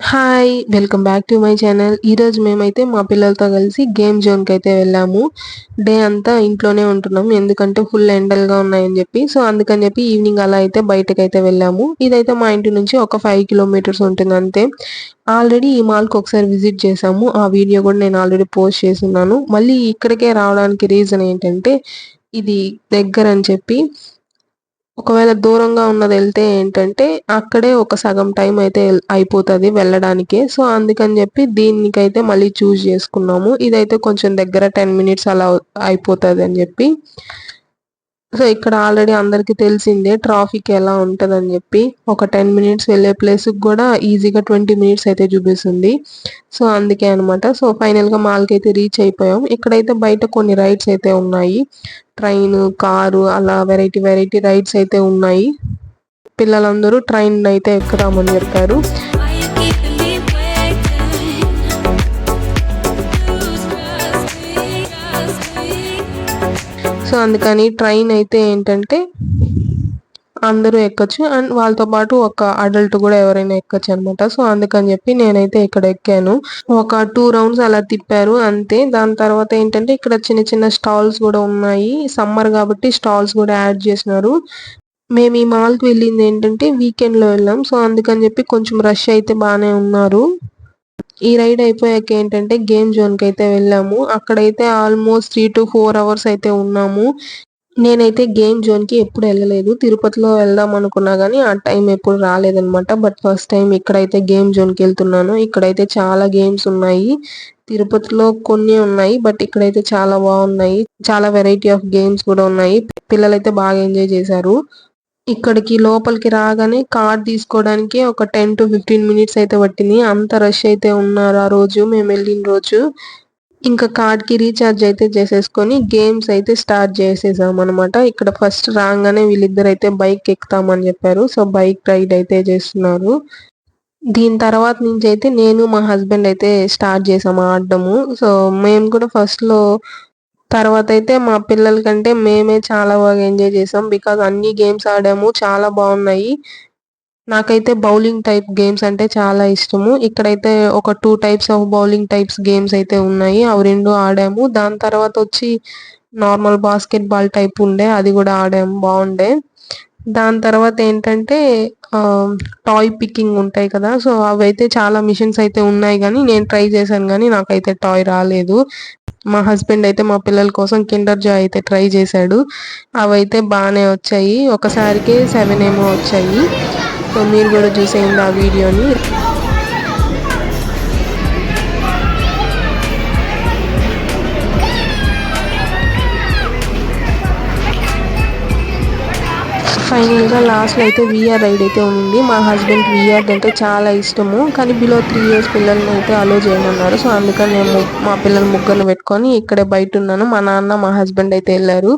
Hi! Welcome back to my channel. ఈరోజు మేమైతే మా పిల్లలతో కలిసి గేమ్ జోన్‌కైతే వెళ్ళాము. డే అంతా ఇంట్లోనే ఉంటున్నాం. ఎందుకంటే ఫుల్ ఎండలుగా ఉన్నాయని జెప్పి. సో, అందుకని జెప్పి ఈవినింగ్ అలా అయితే బయటకైతే వెళ్ళాము. ఇదైతే మా ఇంటి నుంచి ఒక 5 కిలోమీటర్స్ ఉంటుందంతే. ఆల్రెడీ ఈ మాల్‌కి ఒకసారి విజిట్ చేశాము. ఆ వీడియో గూడా నేను ఆల్రెడీ పోస్ట్ చేసున్నాను. మళ్ళీ ఇక్కడికే రావడానికి రీజన్ ఏంటంటే, ఇది దగ్గరని చెప్పి ఒకవేళ దూరంగా ఉన్నదెళ్తే ఏంటంటే, అక్కడే ఒక సగం టైం అయితే అయిపోతది వెళ్ళడానికే. సో, అందుకని జెప్పి దీనికైతే మళ్ళీ చూజ్ జేసుకున్నాము. ఇదైతే కొంచెం దగ్గర 10 మినిట్స్ అలా అయిపోతదని జెప్పి. సో, ఇక్కడ ఆల్రెడీ అందరికి తెలిసిందే ట్రాఫిక్ ఎలా ఉంటదని జెప్పి. ఒక 10 మినిట్స్ వెళ్ళే ప్లేస్‌కి గూడా ఈజీగా 20 మినిట్స్ అయితే చూపిస్తుంది. సో, అందుకే అనమాట. సో, ఫైనల్‌గా మాల్‌కైతే రీచ్ అయిపోయాం. ఇక్కడైతే బయట కొన్ని రైడ్స్ అయితే ఉన్నాయి. ట్రైను, కారు అలా వెరైటీ రైడ్స్ అయితే ఉన్నాయి. పిల్లలందరూ ట్రైన్‌నైతే ఎక్కుదామని జెప్పారు. సో, అందుకని ట్రైన్ అయితే ఏంటంటే అందరూ ఎక్కొచ్చు. అండ్ వాళ్ళతో పాటు ఒక అడల్ట్ గూడా ఎవరైనా ఎక్కొచ్చనమాట. సో, అందుకని జెప్పి నేనైతే ఇక్కడ ఎక్కాను. ఒక 2 రౌండ్స్ అలా తిప్పారు అంతే. దాని తర్వాత ఏంటంటే ఇక్కడ చిన్న చిన్న స్టాల్స్ గూడా ఉన్నాయి. సమ్మర్ గాబట్టి స్టాల్స్ గూడా యాడ్ జేసినారు. మేము ఈ మాల్‌కి వెళ్ళిందేంటంటే వీకెండ్‌లో వెళ్ళాం. సో, అందుకని జెప్పి కొంచెం రష్ అయితే బానే ఉన్నారు. ఈ రైడ్ అయిపోయాక ఏంటంటే గేమ్ జోన్‌కైతే వెళ్ళాము. అక్కడైతే ఆల్మోస్ట్ 3-4 అవర్స్ అయితే ఉన్నాము. నేనైతే గేమ్ జోన్‌కి ఎప్పుడు ఎళ్ళలేదు. తిరుపతిలో వెళ్దాం అనుకున్నా గానీ, ఆ టైం ఎప్పుడు రాలేదనమాట. బట్ ఫస్ట్ టైమ్ ఇక్కడైతే గేమ్ జోన్‌కెళ్తున్నాను. ఇక్కడైతే చాలా గేమ్స్ ఉన్నాయి. తిరుపతిలో కొన్నే ఉన్నాయి. బట్ ఇక్కడైతే చాలా బావున్నాయి. చాలా వెరైటీ ఆఫ్ గేమ్స్ కూడా ఉన్నాయి. పిల్లలైతే బాగా ఎంజాయ్ చేశారు. ఇక్కడికి లోపలికి రాగానే కార్డ్ తీసుకోవడానికి ఒక 10-15 మినిట్స్ అయితే పట్టింది. అంత రష్ అయితే ఉన్నారు ఆ రోజు మేమెళ్ళిన రోజు. ఇంకా కార్డ్‌కి రీచార్జ్ అయితే చేసేసుకొని గేమ్స్ అయితే స్టార్ట్ చేసేసామనమాట. ఇక్కడ ఫస్ట్ రాంగానే వీళ్ళిద్దరైతే బైక్ ఎక్కుతామని చెప్పారు. సో, బైక్ రైడ్ అయితే చేస్తున్నారు. దీని తర్వాత నుంచయితే నేను, మా హస్బెండ్ అయితే స్టార్ట్ చేసాం ఆడడము. సో, మేము కూడా ఫస్ట్‌లో తర్వాతయితే మా పిల్లల కంటే మేమే చాలా బాగా ఎంజాయ్ చేసాం. బికాజ్ అన్ని గేమ్స్ ఆడాము. చాలా బావున్నాయి. నాకైతే బౌలింగ్ టైప్ గేమ్స్ అంటే చాలా ఇష్టము. ఇక్కడైతే ఒక 2 types of bowling types games అయితే ఉన్నాయి. అవి 2 ఆడాము. దాని తర్వాతొచ్చి నార్మల్ బాస్కెట్ బాల్ టైప్ ఉండే. అది గూడా ఆడాము. బావుండే. దాని తర్వాత ఏంటంటే టాయ్ పికింగ్ ఉంటాయి కదా! సో, అవైతే చాలా మిషన్స్ అయితే ఉన్నాయి గానీ, నేను ట్రై చేశాను గానీ, నాకైతే టాయ్ రాలేదు. మా హస్బెండ్ అయితే మా పిల్లల కోసం కిండర్ జాయ్ అయితే ట్రై చేశాడు. అవైతే బానే వచ్చాయి. ఒకసారికే 7 ఏమో వచ్చాయి. సో, మీరు గూడా చూసేయండి ఆ వీడియోని. ఫైనల్‌గా లాస్ట్‌లో అయితే వీఆర్ రైడ్ అయితే ఉంది. మా హస్బెండ్‌కి వీఆర్ అంటే చాలా ఇష్టము. కానీ బిలో 3 ఇయర్స్ పిల్లలనైతే అలో చేయమన్నారు. సో, అందుకని మేము మా పిల్లలు ముగ్గురిని పెట్టుకొని ఇక్కడే బయటున్నాను. మా నాన్న, మా హస్బెండ్ అయితే ఎళ్లారు.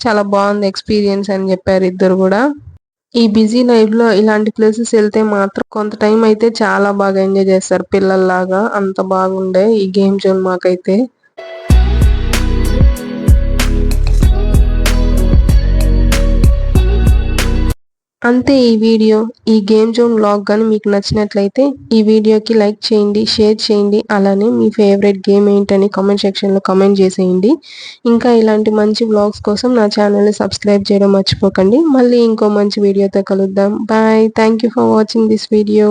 చాలా బావుంది ఎక్స్‌పీరియన్స్ అని చెప్పారు ఇద్దరు గూడా. ఈ బిజీ లైఫ్‌లో ఇలాంటి ప్లేసెస్ ఎళ్తే మాత్రం కొంత టైం అయితే చాలా బాగా ఎంజాయ్ చేస్తారు పిల్లల్లాగా. అంత బాగుండే ఈ గేమ్ జోన్ మాకైతే. అంతే ఈ వీడియో. ఈ గేమ్ జోన్ వ్లాగ్ గాని మీకు నచ్చినట్లయితే ఈ వీడియోకి లైక్ చేయండి, షేర్ చేయండి. అలానే మీ ఫేవరెట్ గేమ్ ఏంటని కామెంట్ సెక్షన్‌లో కామెంట్ చేసేయండి. ఇంకా ఇలాంటి మంచి వ్లాగ్స్ కోసం నా ఛానెల్‌ని సబ్స్క్రైబ్ చేయడం మర్చిపోకండి. మళ్ళీ ఇంకో మంచి వీడియోతో కలుద్దాం. Bye. Thank you for watching this video.